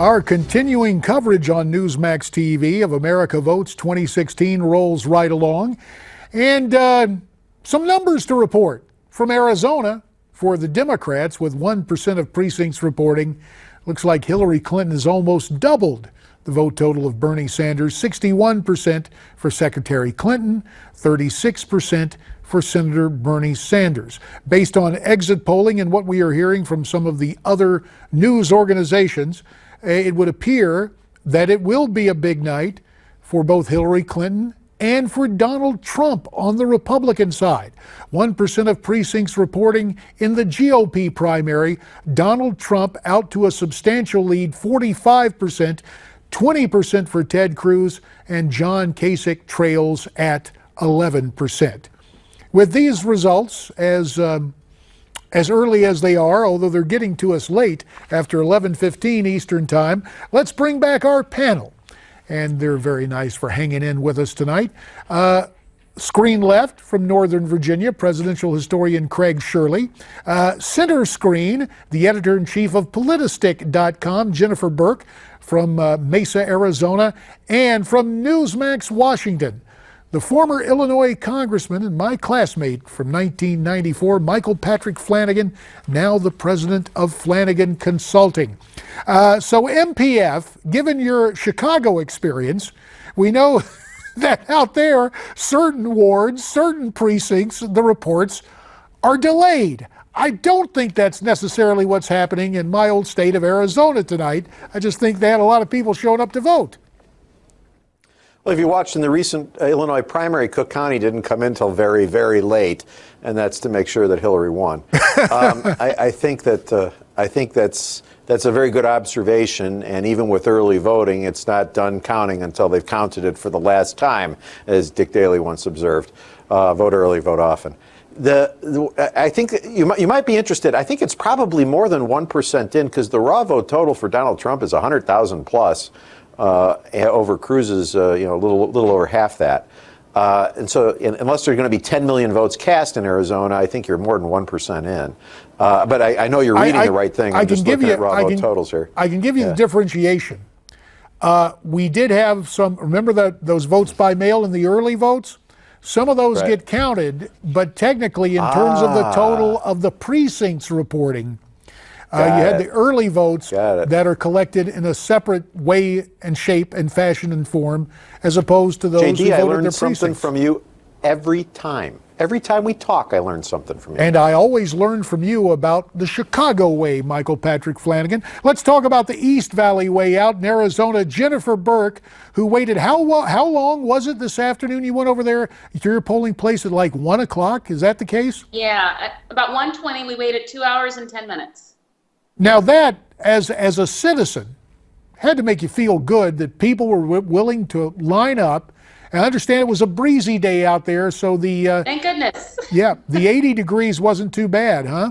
Our continuing coverage on Newsmax TV of America Votes 2016 rolls right along. And some numbers to report from Arizona for the Democrats with 1% of precincts reporting. Looks like Hillary Clinton has almost doubled the vote total of Bernie Sanders, 61% for Secretary Clinton, 36% for Senator Bernie Sanders. Based on exit polling and what we are hearing from some of the other news organizations, it would appear that it will be a big night for both Hillary Clinton and for Donald Trump on the Republican side. 1% of precincts reporting in the GOP primary. Donald Trump out to a substantial lead, 45%, 20% for Ted Cruz, and John Kasich trails at 11%. With these results, as early as they are, although they're getting to us late after 11:15 Eastern Time, let's bring back our panel. And they're very nice for hanging in with us tonight. Screen left from Northern Virginia, presidential historian Craig Shirley. Center screen, the editor-in-chief of Politistic.com, Jennifer Burke from Mesa, Arizona, and from Newsmax, Washington, the former Illinois congressman and my classmate from 1994, Michael Patrick Flanagan, now the president of Flanagan Consulting. So MPF, given your Chicago experience, we know that out there, certain wards, certain precincts, the reports are delayed. I don't think that's necessarily what's happening in my old state of Arizona tonight. I just think they had a lot of people showing up to vote. Well, if you watched in the recent Illinois primary, Cook County didn't come in till very, very late, and that's to make sure that Hillary won. I think that's a very good observation, and even with early voting, it's not done counting until they've counted it for the last time, as Dick Daley once observed. Vote early, vote often. I think you might be interested. I think it's probably more than 1% in, because the raw vote total for Donald Trump is 100,000 plus. Over Cruz's, a little over half that. And so unless there's going to be 10 million votes cast in Arizona, I think you're more than 1% in. But I know you're reading the right thing. I'm just looking at raw vote totals here. I can give you the differentiation. We did have some, remember those votes by mail in the early votes? Some of those get counted, but technically in terms of the total of the precincts reporting, you had the early votes that are collected in a separate way and shape and fashion and form, as opposed to those JD, who voted I learned the something precincts. from you every time. Every time we talk, I learn something from you. And I always learn from you about the Chicago way, Michael Patrick Flanagan. Let's talk about the East Valley way out in Arizona. Jennifer Burke, who waited, how long was it this afternoon? You went over there to your polling place at like 1 o'clock. Is that the case? Yeah, about 1:20. We waited 2 hours and 10 minutes. Now that, as a citizen, had to make you feel good that people were willing to line up. And I understand it was a breezy day out there, so the thank goodness. Yeah, the 80 degrees wasn't too bad, huh?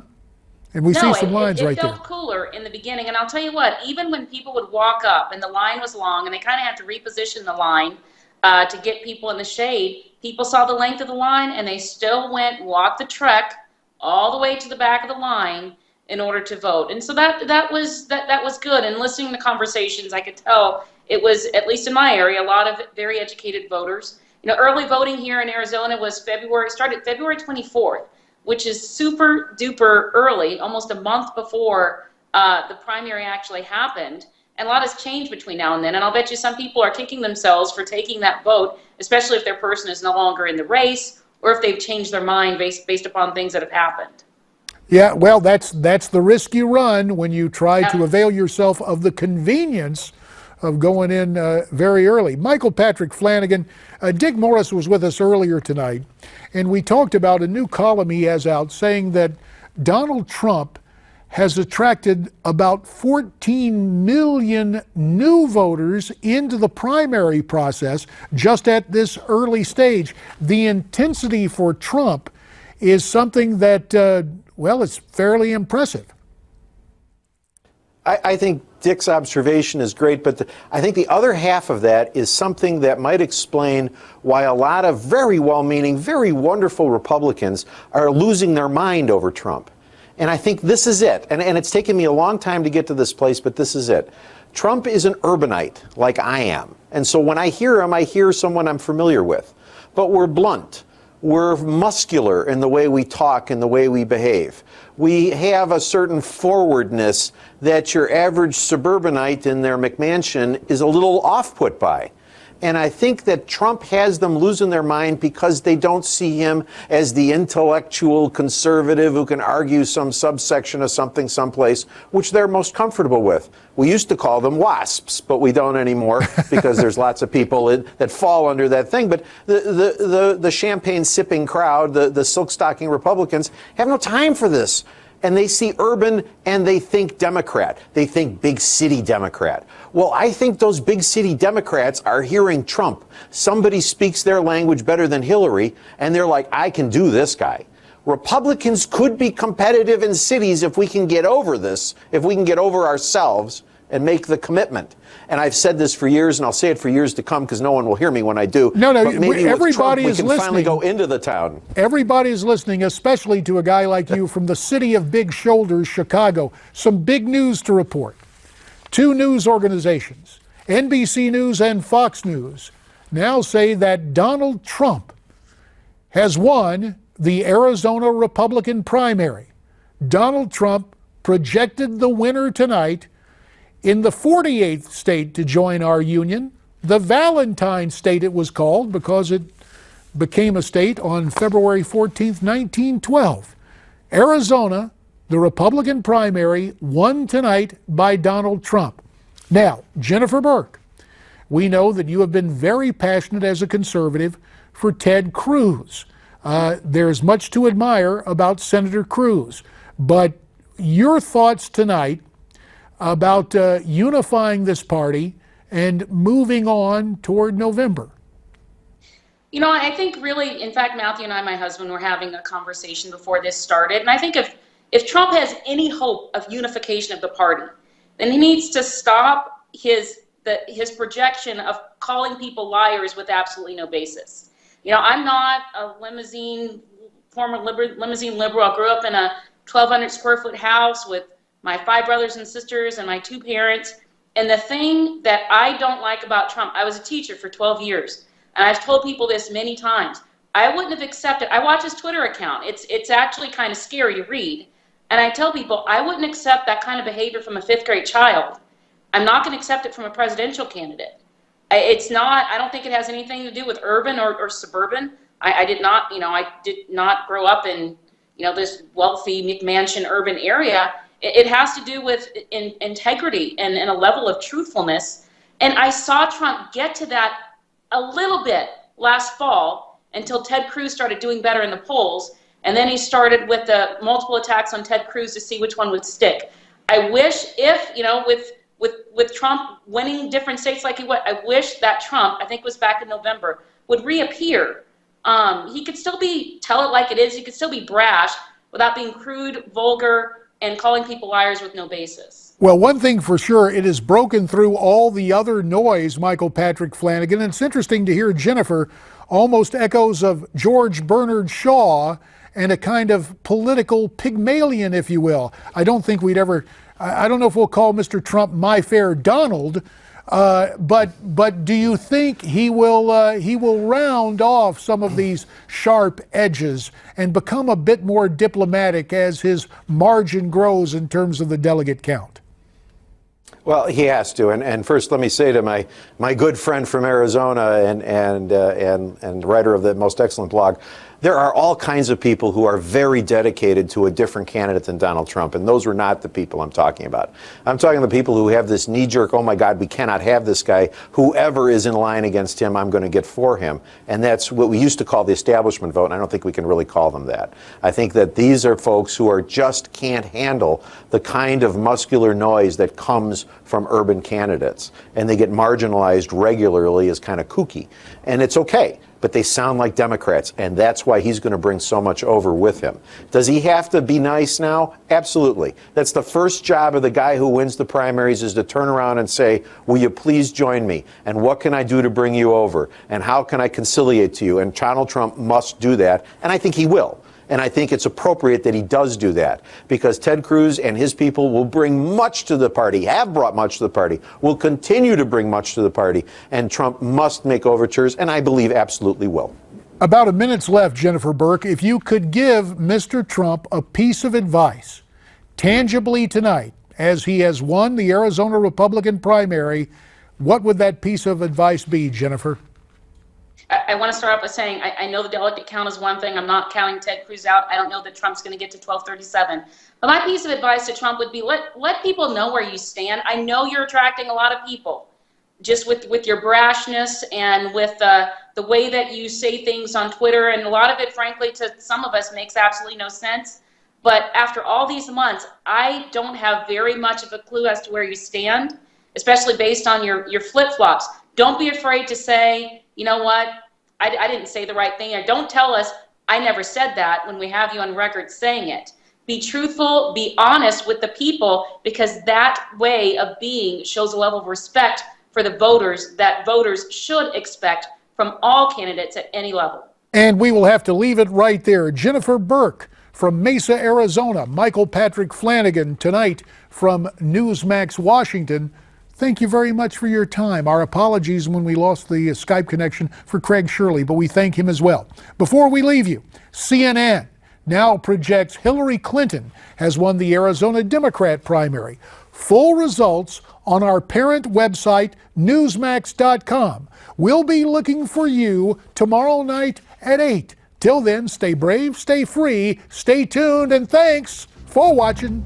And we see some lines right there. It felt cooler in the beginning, and I'll tell you what, even when people would walk up and the line was long, and they kind of have to reposition the line to get people in the shade, people saw the length of the line, and they still walked the trek all the way to the back of the line in order to vote. And so that was good. And listening to conversations, I could tell it was, at least in my area, a lot of very educated voters. You know, early voting here in Arizona started February 24th, which is super duper early, almost a month before the primary actually happened. And a lot has changed between now and then. And I'll bet you some people are kicking themselves for taking that vote, especially if their person is no longer in the race, or if they've changed their mind based upon things that have happened. Yeah, well, that's the risk you run when you try to avail yourself of the convenience of going in very early. Michael Patrick Flanagan, Dick Morris was with us earlier tonight, and we talked about a new column he has out saying that Donald Trump has attracted about 14 million new voters into the primary process just at this early stage. The intensity for Trump is something that, well, it's fairly impressive. I think Dick's observation is great, but I think the other half of that is something that might explain why a lot of very well-meaning, very wonderful Republicans are losing their mind over Trump. And I think this is it. And it's taken me a long time to get to this place, but this is it. Trump is an urbanite like I am. And so when I hear him, I hear someone I'm familiar with. But we're blunt. We're muscular in the way we talk and the way we behave. We have a certain forwardness that your average suburbanite in their McMansion is a little off-put by. And I think that Trump has them losing their mind because they don't see him as the intellectual conservative who can argue some subsection of something someplace, which they're most comfortable with. We used to call them WASPs, but we don't anymore because there's lots of people that fall under that thing. But the champagne-sipping crowd, the silk-stocking Republicans, have no time for this. And they see urban and they think Democrat. They think big city Democrat. Well, I think those big city Democrats are hearing Trump. Somebody speaks their language better than Hillary, and they're like, I can do this guy. Republicans could be competitive in cities if we can get over this, if we can get over ourselves and make the commitment. And I've said this for years, and I'll say it for years to come because no one will hear me when I do. No, but maybe everybody with Trump, is we can listening. finally go into the town. Everybody is listening, especially to a guy like you from the city of big shoulders, Chicago. Some big news to report. Two news organizations, NBC News and Fox News, now say that Donald Trump has won the Arizona Republican primary. Donald Trump projected the winner tonight in the 48th state to join our union, the Valentine state it was called because it became a state on February 14th, 1912. Arizona, the Republican primary, won tonight by Donald Trump. Now, Jennifer Burke, we know that you have been very passionate as a conservative for Ted Cruz. There's much to admire about Senator Cruz, but your thoughts tonight about unifying this party and moving on toward November? You know, I think really, in fact, Matthew and I, my husband, were having a conversation before this started. And I think if Trump has any hope of unification of the party, then he needs to stop his projection of calling people liars with absolutely no basis. You know, I'm not a former limousine liberal. I grew up in a 1,200 square foot house with my 5 brothers and sisters and my 2 parents. And the thing that I don't like about Trump, I was a teacher for 12 years. And I've told people this many times. I wouldn't have accepted, I watch his Twitter account. It's actually kind of scary to read. And I tell people, I wouldn't accept that kind of behavior from a 5th grade child. I'm not going to accept it from a presidential candidate. I don't think it has anything to do with urban or suburban. I did not grow up in, this wealthy McMansion urban area. It has to do with integrity and a level of truthfulness. And I saw Trump get to that a little bit last fall until Ted Cruz started doing better in the polls. And then he started with the multiple attacks on Ted Cruz to see which one would stick. I wish with Trump winning different states like he would, I wish that Trump, I think it was back in November, would reappear. He could still tell it like it is. He could still be brash without being crude, vulgar, and calling people liars with no basis. Well, one thing for sure, it has broken through all the other noise, Michael Patrick Flanagan. And it's interesting to hear Jennifer almost echoes of George Bernard Shaw and a kind of political Pygmalion, if you will. I don't think we'd ever, I don't know if we'll call Mr. Trump My Fair Donald, but do you think he will round off some of these sharp edges and become a bit more diplomatic as his margin grows in terms of the delegate count? Well, he has to. And first, let me say to my good friend from Arizona and writer of the most excellent blog, there are all kinds of people who are very dedicated to a different candidate than Donald Trump, and those were not the people I'm talking about. I'm talking the people who have this knee-jerk, oh my God, we cannot have this guy. Whoever is in line against him, I'm going to get for him. And that's what we used to call the establishment vote, and I don't think we can really call them that. I think that these are folks who just can't handle the kind of muscular noise that comes from urban candidates, and they get marginalized regularly as kind of kooky. And it's okay. But they sound like Democrats, and that's why he's going to bring so much over with him. Does he have to be nice now? Absolutely. That's the first job of the guy who wins the primaries, is to turn around and say, will you please join me? And what can I do to bring you over? And how can I conciliate to you? And Donald Trump must do that, and I think he will. And I think it's appropriate that he does do that, because Ted Cruz and his people will bring much to the party, have brought much to the party, will continue to bring much to the party, and Trump must make overtures, and I believe absolutely will. About a minute's left, Jennifer Burke. If you could give Mr. Trump a piece of advice tangibly tonight, as he has won the Arizona Republican primary, what would that piece of advice be, Jennifer? I want to start off by saying I know the delegate count is one thing. I'm not counting Ted Cruz out. I don't know that Trump's going to get to 1237. But my piece of advice to Trump would be let people know where you stand. I know you're attracting a lot of people just with your brashness and with the way that you say things on Twitter. And a lot of it, frankly, to some of us makes absolutely no sense. But after all these months, I don't have very much of a clue as to where you stand, especially based on your flip-flops. Don't be afraid to say, you know what, I didn't say the right thing. Or don't tell us I never said that when we have you on record saying it. Be truthful, be honest with the people, because that way of being shows a level of respect for the voters that voters should expect from all candidates at any level. And we will have to leave it right there. Jennifer Burke from Mesa, Arizona. Michael Patrick Flanagan tonight from Newsmax, Washington. Thank you very much for your time. Our apologies when we lost the Skype connection for Craig Shirley, but we thank him as well. Before we leave you, CNN now projects Hillary Clinton has won the Arizona Democrat primary. Full results on our parent website, Newsmax.com. We'll be looking for you tomorrow night at 8. Till then, stay brave, stay free, stay tuned, and thanks for watching.